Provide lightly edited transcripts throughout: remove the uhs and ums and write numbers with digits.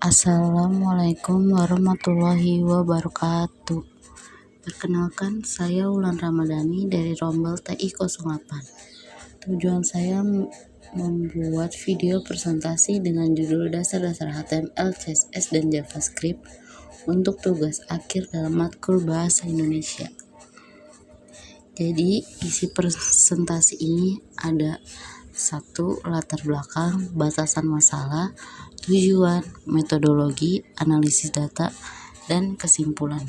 Assalamualaikum warahmatullahi wabarakatuh. Perkenalkan, saya Wulan Ramadhani dari Rombel TI 08. Tujuan saya membuat video presentasi dengan judul Dasar-dasar HTML, CSS, dan JavaScript untuk tugas akhir dalam matkul Bahasa Indonesia. Jadi, isi presentasi ini ada 1. Latar belakang, batasan masalah, tujuan, metodologi, analisis data, dan kesimpulan.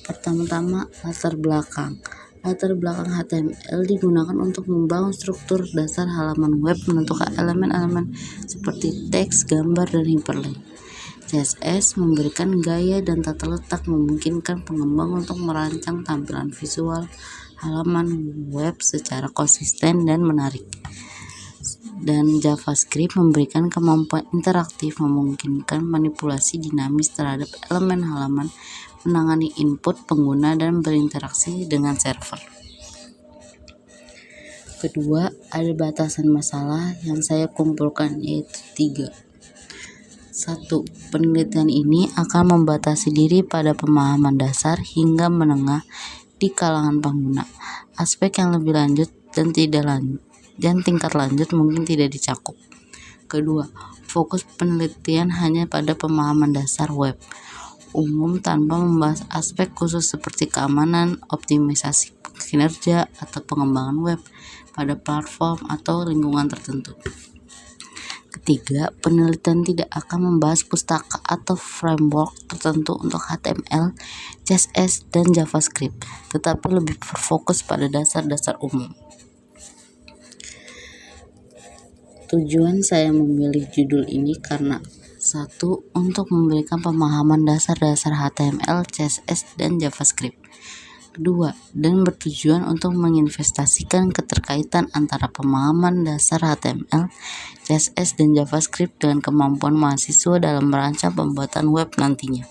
Pertama-tama, latar belakang. Latar belakang HTML digunakan untuk membangun struktur dasar halaman web, menentukan elemen-elemen seperti teks, gambar, dan hyperlink. CSS memberikan gaya dan tata letak, memungkinkan pengembang untuk merancang tampilan visual halaman web secara konsisten dan menarik. Dan JavaScript memberikan kemampuan interaktif, memungkinkan manipulasi dinamis terhadap elemen halaman, menangani input pengguna, dan berinteraksi dengan server. Kedua, ada batasan masalah yang saya kumpulkan, yaitu 3. 1. Penelitian ini akan membatasi diri pada pemahaman dasar hingga menengah di kalangan pengguna. Aspek yang lebih lanjut dan tingkat lanjut mungkin tidak dicakup. Kedua, fokus penelitian hanya pada pemahaman dasar web umum tanpa membahas aspek khusus seperti keamanan, optimisasi kinerja, atau pengembangan web pada platform atau lingkungan tertentu. Ketiga, penelitian tidak akan membahas pustaka atau framework tertentu untuk HTML, CSS, dan JavaScript, tetapi lebih berfokus pada dasar-dasar umum. Tujuan saya memilih judul ini karena 1. Untuk memberikan pemahaman dasar-dasar HTML, CSS, dan JavaScript. 2. Dan bertujuan untuk menginvestasikan keterkaitan antara pemahaman dasar HTML, CSS, dan JavaScript dengan kemampuan mahasiswa dalam merancang pembuatan web nantinya.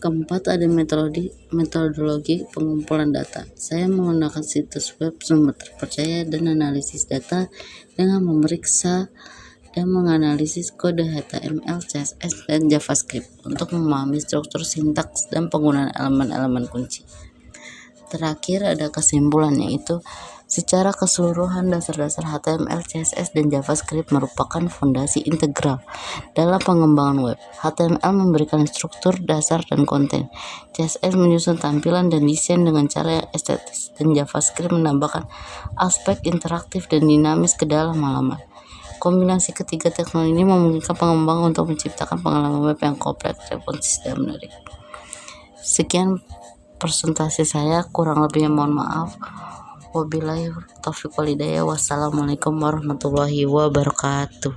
Keempat, ada metodologi pengumpulan data. Saya menggunakan situs web sumber terpercaya dan analisis data dengan memeriksa dan menganalisis kode HTML, CSS, dan JavaScript untuk memahami struktur sintaks dan penggunaan elemen-elemen kunci. Terakhir, ada kesimpulan, yaitu secara keseluruhan dasar-dasar HTML, CSS, dan JavaScript merupakan fondasi integral dalam pengembangan web. HTML memberikan struktur dasar dan konten, CSS menyusun tampilan dan desain dengan cara yang estetis, dan JavaScript menambahkan aspek interaktif dan dinamis ke dalam halaman. Kombinasi ketiga teknologi ini memungkinkan pengembang untuk menciptakan pengalaman web yang kompleks, responsif, dan menarik. Sekian presentasi saya, kurang lebihnya mohon maaf. Wabillahi taufiq wal hidayah. Wassalamualaikum warahmatullahi wabarakatuh.